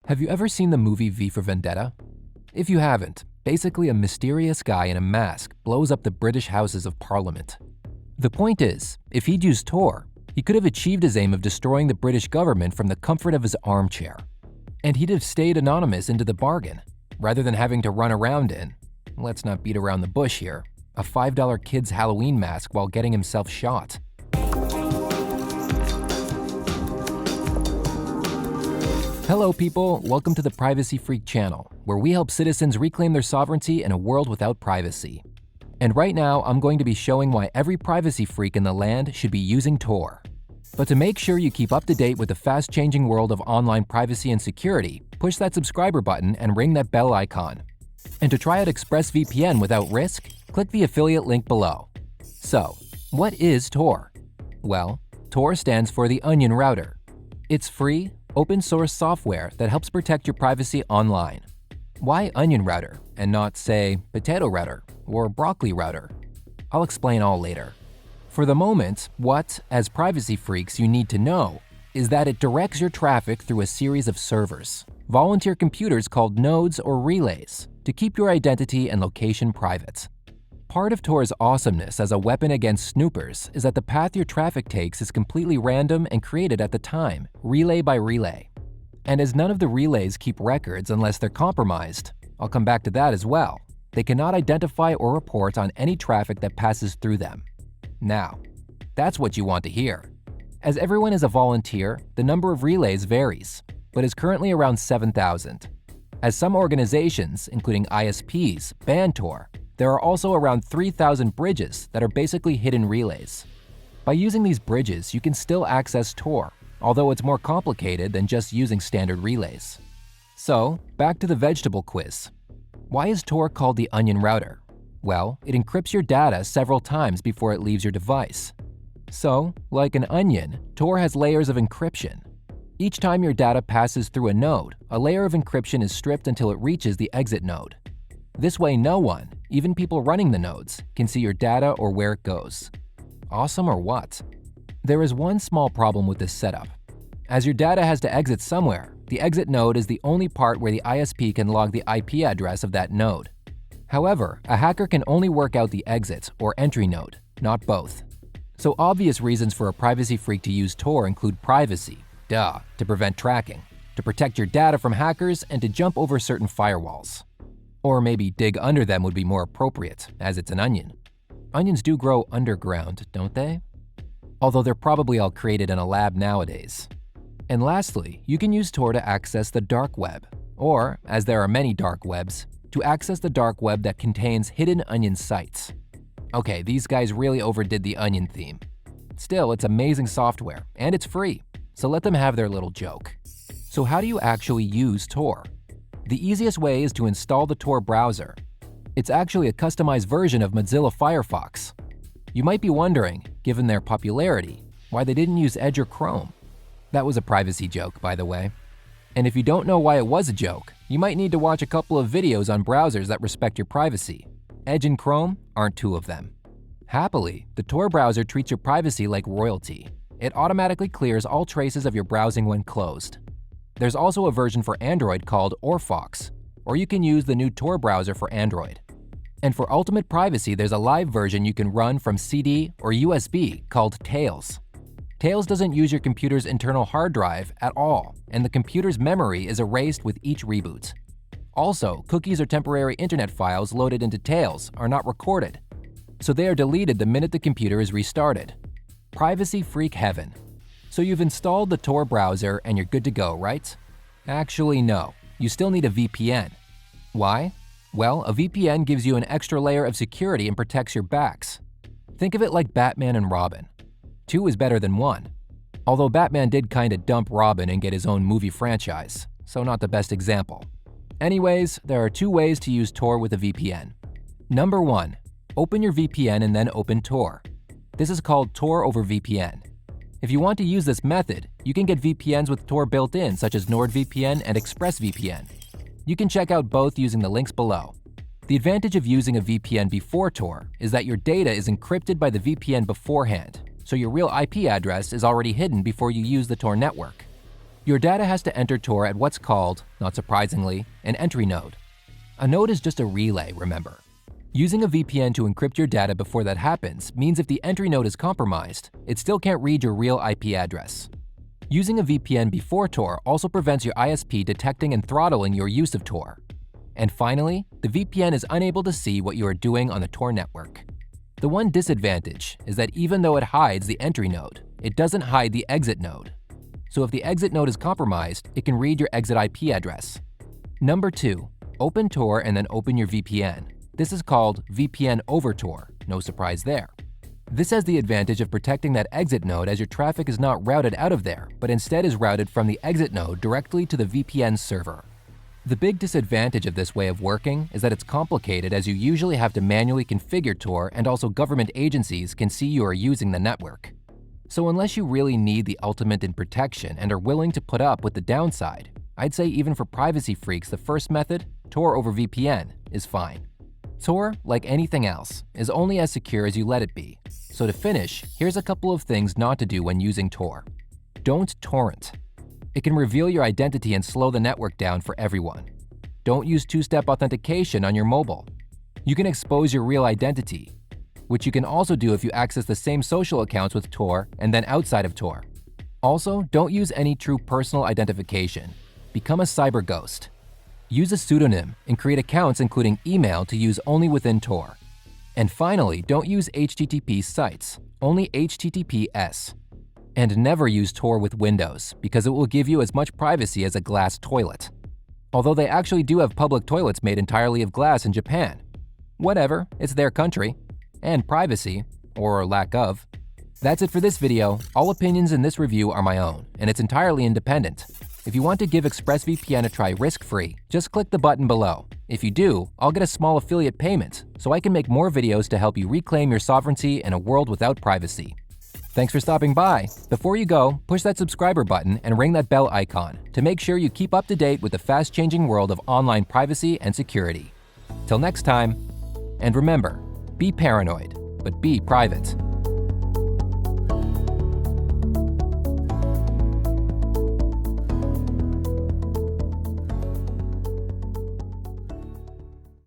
Have you ever seen the movie V for Vendetta? If you haven't, basically a mysterious guy in a mask blows up the British Houses of Parliament. The point is, if he'd used Tor, he could have achieved his aim of destroying the British government from the comfort of his armchair. And he'd have stayed anonymous into the bargain, rather than having to run around in, let's not beat around the bush here, a $5 kid's Halloween mask while getting himself shot. Hello people, welcome to the Privacy Freak channel, where we help citizens reclaim their sovereignty in a world without privacy. And right now, I'm going to be showing why every privacy freak in the land should be using Tor. But to make sure you keep up to date with the fast-changing world of online privacy and security, push that subscriber button and ring that bell icon. And to try out ExpressVPN without risk, click the affiliate link below. So, what is Tor? Well, Tor stands for the Onion Router. It's free, open-source software that helps protect your privacy online. Why Onion Router and not, say, Potato Router or Broccoli Router? I'll explain all later. For the moment, what, as privacy freaks, you need to know is that it directs your traffic through a series of servers, volunteer computers called nodes or relays, to keep your identity and location private. Part of Tor's awesomeness as a weapon against snoopers is that the path your traffic takes is completely random and created at the time, relay by relay. And as none of the relays keep records unless they're compromised, I'll come back to that as well, they cannot identify or report on any traffic that passes through them. Now, that's what you want to hear. As everyone is a volunteer, the number of relays varies, but is currently around 7,000. As some organizations, including ISPs, ban Tor, there are also around 3,000 bridges that are basically hidden relays. By using these bridges, you can still access Tor, although it's more complicated than just using standard relays. So, back to the vegetable quiz. Why is Tor called the Onion Router? Well, it encrypts your data several times before it leaves your device. So, like an onion, Tor has layers of encryption. Each time your data passes through a node, a layer of encryption is stripped until it reaches the exit node. This way no one, even people running the nodes, can see your data or where it goes. Awesome or what? There is one small problem with this setup. As your data has to exit somewhere, the exit node is the only part where the ISP can log the IP address of that node. However, a hacker can only work out the exit or entry node, not both. So obvious reasons for a privacy freak to use Tor include privacy, to prevent tracking, to protect your data from hackers, and to jump over certain firewalls. Or maybe dig under them would be more appropriate, as it's an onion. Onions do grow underground, don't they? Although they're probably all created in a lab nowadays. And lastly, you can use Tor to access the dark web, or, as there are many dark webs, to access the dark web that contains hidden onion sites. Okay, these guys really overdid the onion theme. Still, it's amazing software, and it's free, so let them have their little joke. So how do you actually use Tor? The easiest way is to install the Tor browser. It's actually a customized version of Mozilla Firefox. You might be wondering, given their popularity, why they didn't use Edge or Chrome. That was a privacy joke, by the way. And if you don't know why it was a joke, you might need to watch a couple of videos on browsers that respect your privacy. Edge and Chrome aren't two of them. Happily, the Tor browser treats your privacy like royalty. It automatically clears all traces of your browsing when closed. There's also a version for Android called Orfox, or you can use the new Tor browser for Android. And for ultimate privacy, there's a live version you can run from CD or USB called Tails. Tails doesn't use your computer's internal hard drive at all, and the computer's memory is erased with each reboot. Also, cookies or temporary internet files loaded into Tails are not recorded, so they are deleted the minute the computer is restarted. Privacy freak heaven. So you've installed the Tor browser and you're good to go, right? Actually, no. You still need a VPN. Why? Well, a VPN gives you an extra layer of security and protects your backs. Think of it like Batman and Robin. 2 is better than 1. Although Batman did kinda dump Robin and get his own movie franchise, so not the best example. Anyways, there are 2 ways to use Tor with a VPN. Number 1, open your VPN and then open Tor. This is called Tor over VPN. If you want to use this method, you can get VPNs with Tor built in, such as NordVPN and ExpressVPN. You can check out both using the links below. The advantage of using a VPN before Tor is that your data is encrypted by the VPN beforehand, so your real IP address is already hidden before you use the Tor network. Your data has to enter Tor at what's called, not surprisingly, an entry node. A node is just a relay, remember. Using a VPN to encrypt your data before that happens means if the entry node is compromised, it still can't read your real IP address. Using a VPN before Tor also prevents your ISP detecting and throttling your use of Tor. And finally, the VPN is unable to see what you are doing on the Tor network. The one disadvantage is that even though it hides the entry node, it doesn't hide the exit node. So if the exit node is compromised, it can read your exit IP address. Number 2, open Tor and then open your VPN. This is called VPN over Tor, no surprise there. This has the advantage of protecting that exit node as your traffic is not routed out of there, but instead is routed from the exit node directly to the VPN server. The big disadvantage of this way of working is that it's complicated as you usually have to manually configure Tor and also government agencies can see you are using the network. So unless you really need the ultimate in protection and are willing to put up with the downside, I'd say even for privacy freaks the first method, Tor over VPN, is fine. Tor, like anything else, is only as secure as you let it be. So to finish, here's a couple of things not to do when using Tor. Don't torrent. It can reveal your identity and slow the network down for everyone. Don't use two-step authentication on your mobile. You can expose your real identity, which you can also do if you access the same social accounts with Tor and then outside of Tor. Also, don't use any true personal identification. Become a cyber ghost. Use a pseudonym and create accounts including email to use only within Tor. And finally, don't use HTTP sites, only HTTPS. And never use Tor with Windows, because it will give you as much privacy as a glass toilet. Although they actually do have public toilets made entirely of glass in Japan. Whatever, it's their country. And privacy, or lack of. That's it for this video. All opinions in this review are my own, and it's entirely independent. If you want to give ExpressVPN a try risk-free, just click the button below. If you do, I'll get a small affiliate payment, so I can make more videos to help you reclaim your sovereignty in a world without privacy. Thanks for stopping by. Before you go, push that subscriber button and ring that bell icon to make sure you keep up to date with the fast-changing world of online privacy and security. Till next time, and remember, be paranoid, but be private.